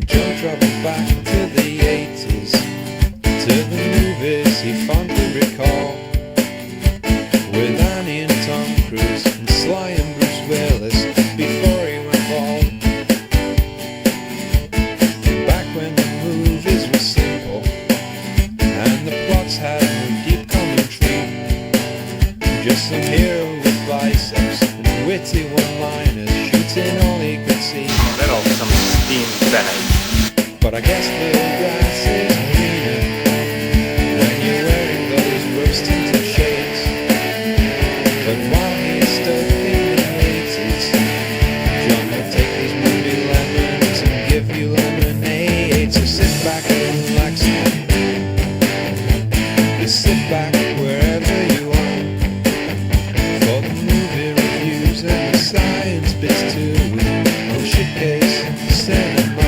John travelled back to the 80s, to the movies he fondly recalled, with Annie and Tom Cruise and Sly and Bruce Willis before he went bald. Back when the movies were simple and the plots had no deep commentary, just some hero with biceps and witty one-liners shooting all he could see. Then off some steamed Benny. But I guess the grass is greener when you're wearing those rose-tinted shades. But while he's stuck in the 80s, John will take these movie lemons and give you lemonade. So sit back and relax, just sit back wherever you are, for the movie reviews and the science bits too, on Shitcase Cinema.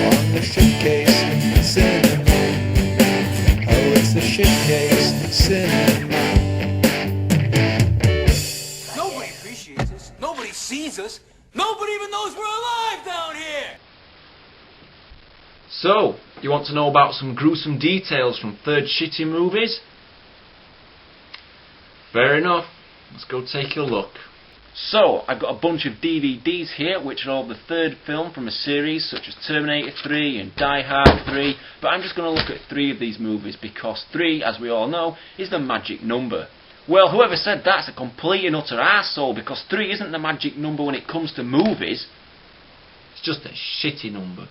On the Shitcase Cinema. Oh, it's the Shitcase Cinema. Nobody appreciates us. Nobody sees us. Nobody even knows we're alive down here. So, you want to know about some gruesome details from third shitty movies? Fair enough. Let's go take a look. So, I've got a bunch of DVDs here, which are all the third film from a series such as Terminator 3 and Die Hard 3, but I'm just going to look at 3 of these movies because 3, as we all know, is the magic number. Well, whoever said that's a complete and utter arsehole, because 3 isn't the magic number when it comes to movies. It's just a shitty number.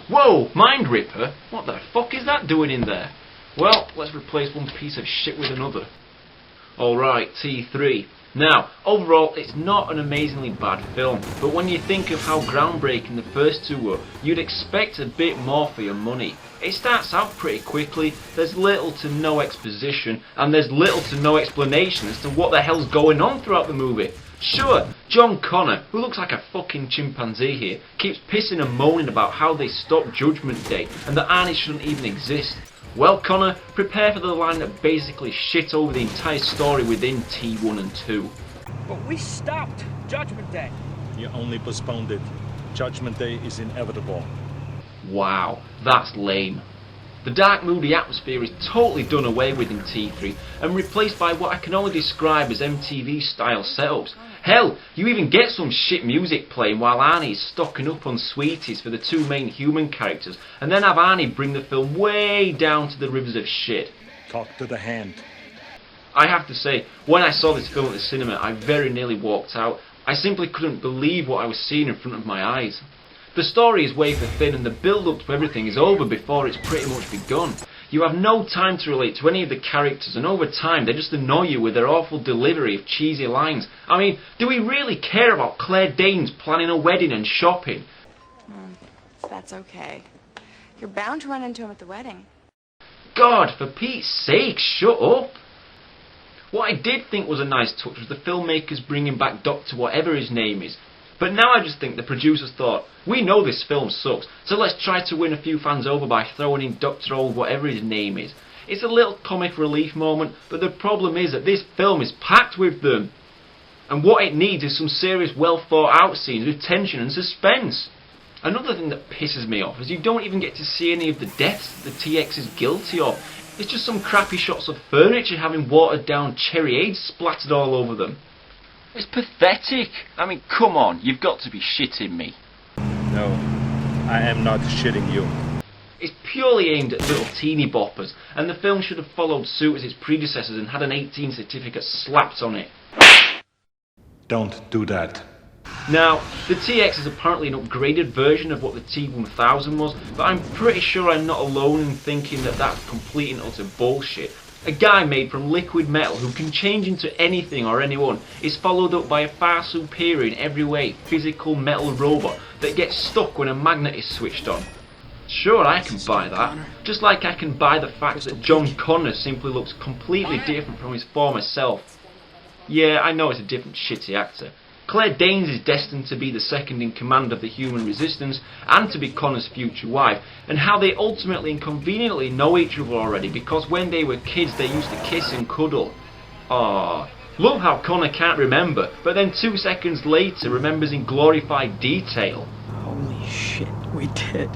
Whoa, Mind Ripper? What the fuck is that doing in there? Well, let's replace one piece of shit with another. Alright, T3. Now, overall, it's not an amazingly bad film, but when you think of how groundbreaking the first 2 were, you'd expect a bit more for your money. It starts out pretty quickly, there's little to no exposition, and there's little to no explanation as to what the hell's going on throughout the movie. Sure, John Connor, who looks like a fucking chimpanzee here, keeps pissing and moaning about how they stopped Judgment Day, and that Arnie shouldn't even exist. Well, Connor, prepare for the line that basically shit over the entire story within T1 and 2. But we stopped Judgment Day. You only postponed it. Judgment Day is inevitable. Wow, that's lame. The dark, moody atmosphere is totally done away with in T3 and replaced by what I can only describe as MTV-style setups. Hell, you even get some shit music playing while Arnie is stocking up on sweeties for the 2 main human characters, and then have Arnie bring the film way down to the rivers of shit. Talk to the hand. I have to say, when I saw this film at the cinema, I very nearly walked out. I simply couldn't believe what I was seeing in front of my eyes. The story is wafer thin and the build-up to everything is over before it's pretty much begun. You have no time to relate to any of the characters, and over time they just annoy you with their awful delivery of cheesy lines. I mean, do we really care about Claire Danes planning a wedding and shopping? That's okay. You're bound to run into him at the wedding. God, for Pete's sake, shut up! What I did think was a nice touch was the filmmakers bringing back Dr. whatever his name is. But now I just think the producers thought, we know this film sucks, so let's try to win a few fans over by throwing in Dr. Old whatever his name is. It's a little comic relief moment, but the problem is that this film is packed with them. And what it needs is some serious, well thought out scenes with tension and suspense. Another thing that pisses me off is you don't even get to see any of the deaths that the TX is guilty of. It's just some crappy shots of furniture having watered down cherry aid splattered all over them. It's pathetic. I mean, come on, you've got to be shitting me. No, I am not shitting you. It's purely aimed at little teeny boppers, and the film should have followed suit as its predecessors and had an 18 certificate slapped on it. Don't do that. Now, the TX is apparently an upgraded version of what the T1000 was, but I'm pretty sure I'm not alone in thinking that that's complete and utter bullshit. A guy made from liquid metal who can change into anything or anyone is followed up by a far superior in every way physical metal robot that gets stuck when a magnet is switched on. Sure, I can buy that, just like I can buy the fact that John Connor simply looks completely different from his former self. Yeah, I know it's a different shitty actor. Claire Danes is destined to be the second in command of the human resistance and to be Connor's future wife, and how they ultimately and conveniently know each other already because when they were kids they used to kiss and cuddle. Aww. Love how Connor can't remember, but then 2 seconds later remembers in glorified detail. Holy Shit, we did.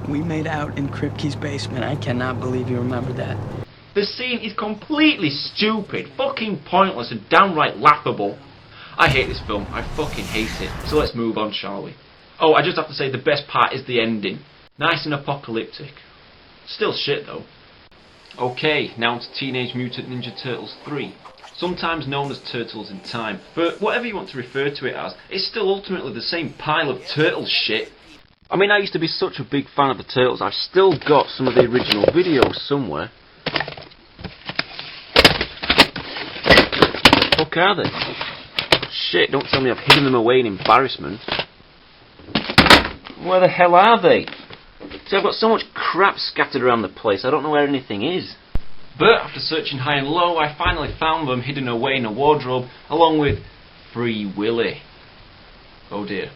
We made out in Kripke's basement. I cannot believe you remember that. The scene is completely stupid, fucking pointless and downright laughable. I hate this film, I fucking hate it. So let's move on, shall we? Oh, I just have to say the best part is the ending. Nice and apocalyptic. Still shit though. Okay, now to Teenage Mutant Ninja Turtles 3. Sometimes known as Turtles in Time, but whatever you want to refer to it as, it's still ultimately the same pile of turtle shit. I mean, I used to be such a big fan of the Turtles, I've still got some of the original videos somewhere. Where the fuck are they? Shit, don't tell me I've hidden them away in embarrassment. Where the hell are they? See, I've got so much crap scattered around the place, I don't know where anything is. But after searching high and low, I finally found them hidden away in a wardrobe, along with Free Willy. Oh dear.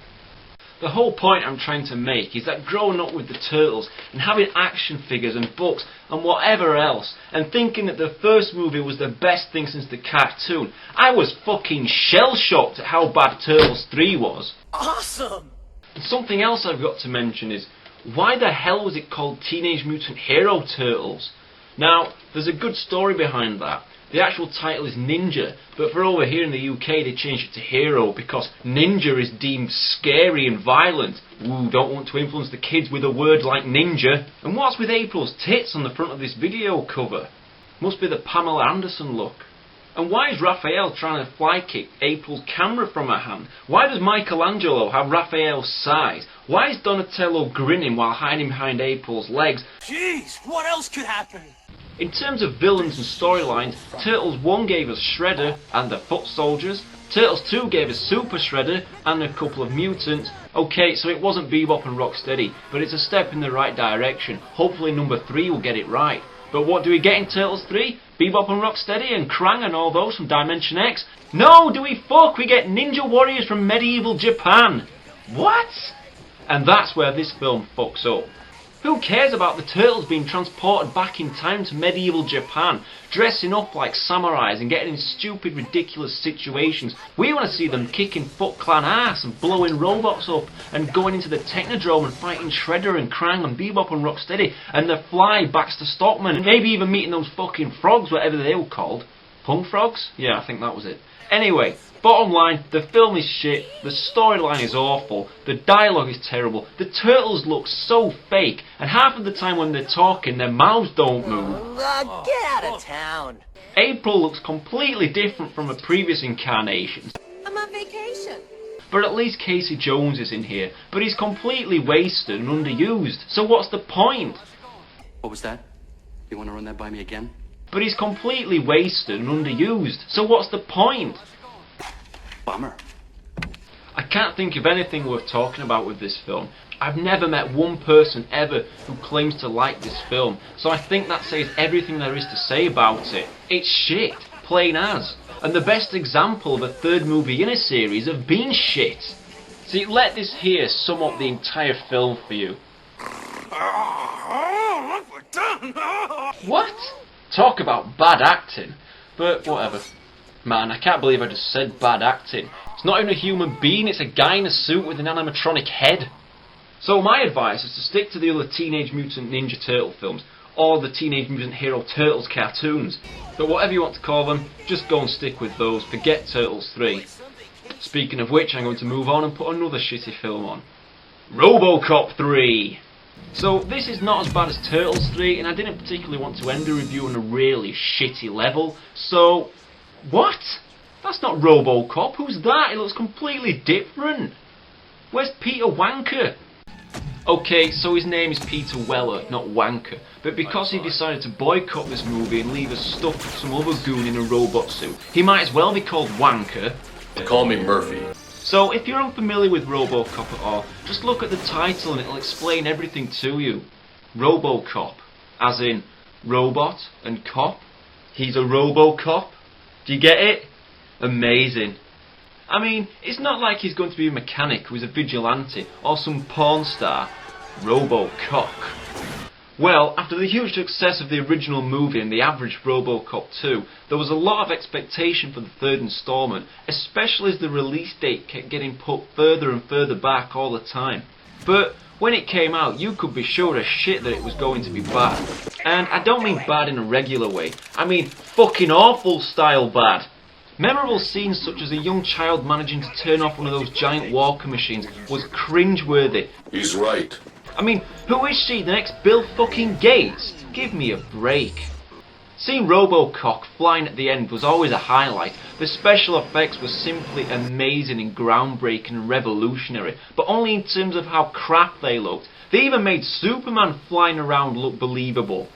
The whole point I'm trying to make is that growing up with the Turtles and having action figures and books and whatever else, and thinking that the first movie was the best thing since the cartoon, I was fucking shell-shocked at how bad Turtles 3 was. Awesome! And something else I've got to mention is, why the hell was it called Teenage Mutant Hero Turtles? Now, there's a good story behind that. The actual title is Ninja, but for over here in the UK they changed it to Hero because Ninja is deemed scary and violent. Ooh, don't want to influence the kids with a word like ninja. And what's with April's tits on the front of this video cover? Must be the Pamela Anderson look. And why is Raphael trying to fly kick April's camera from her hand? Why does Michelangelo have Raphael's size? Why is Donatello grinning while hiding behind April's legs? Jeez, what else could happen? In terms of villains and storylines, Turtles 1 gave us Shredder and the Foot Soldiers, Turtles 2 gave us Super Shredder and a couple of mutants. Okay, so it wasn't Bebop and Rocksteady, but it's a step in the right direction. Hopefully number 3 will get it right. But what do we get in Turtles 3? Bebop and Rocksteady and Krang and all those from Dimension X? No, do we fuck? We get ninja warriors from medieval Japan. What? And that's where this film fucks up. Who cares about the Turtles being transported back in time to medieval Japan, dressing up like samurais and getting in stupid, ridiculous situations? We want to see them kicking Foot Clan ass and blowing robots up and going into the Technodrome and fighting Shredder and Krang and Bebop and Rocksteady and the Fly Baxter Stockman and maybe even meeting those fucking frogs, whatever they were called. Punk frogs? Yeah, I think that was it. Anyway, bottom line, the film is shit, the storyline is awful, the dialogue is terrible, the Turtles look so fake, and half of the time when they're talking, their mouths don't move. Get out of town. April looks completely different from her previous incarnations. I'm on vacation. But at least Casey Jones is in here, but he's completely wasted and underused, so what's the point? What was that? You want to run that by me again? But he's completely wasted and underused, so what's the point? Bummer. I can't think of anything worth talking about with this film. I've never met one person ever who claims to like this film, so I think that says everything there is to say about it. It's shit, plain as. And the best example of a third movie in a series of being shit. See, let this here sum up the entire film for you. Oh, look, we're done. What? Talk about bad acting. But whatever. Man, I can't believe I just said bad acting. It's not even a human being, it's a guy in a suit with an animatronic head. So my advice is to stick to the other Teenage Mutant Ninja Turtle films, or the Teenage Mutant Hero Turtles cartoons. But whatever you want to call them, just go and stick with those, forget Turtles 3. Speaking of which, I'm going to move on and put another shitty film on. Robocop 3! So this is not as bad as Turtles 3, and I didn't particularly want to end the review on a really shitty level, so... What? That's not Robocop, who's that? It looks completely different. Where's Peter Wanker? Okay, so his name is Peter Weller, not Wanker, but because he decided to boycott this movie and leave us stuck with some other goon in a robot suit, he might as well be called Wanker. They call me Murphy. So if you're unfamiliar with Robocop at all, just look at the title and it'll explain everything to you. Robocop, as in robot and cop. He's a Robocop. Do you get it? Amazing. I mean, it's not like he's going to be a mechanic who's a vigilante or some porn star. Robocock. Well, after the huge success of the original movie and the average Robocop 2, there was a lot of expectation for the third installment, especially as the release date kept getting put further and further back all the time. but when it came out, you could be sure as shit that it was going to be bad. And I don't mean bad in a regular way, I mean fucking awful style bad. Memorable scenes such as a young child managing to turn off one of those giant walker machines was cringe-worthy. He's right. I mean, who is she, the next Bill fucking Gates? Give me a break. Seeing Robocop flying at the end was always a highlight. The special effects were simply amazing and groundbreaking and revolutionary, but only in terms of how crap they looked. They even made Superman flying around look believable.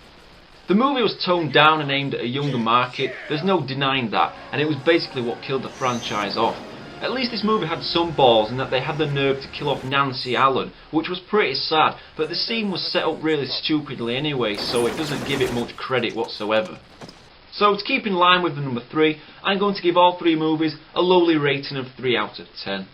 The movie was toned down and aimed at a younger market, there's no denying that, and it was basically what killed the franchise off. At least this movie had some balls in that they had the nerve to kill off Nancy Allen, which was pretty sad, but the scene was set up really stupidly anyway, so it doesn't give it much credit whatsoever. So to keep in line with the number 3, I'm going to give all 3 movies a lowly rating of 3 out of 10.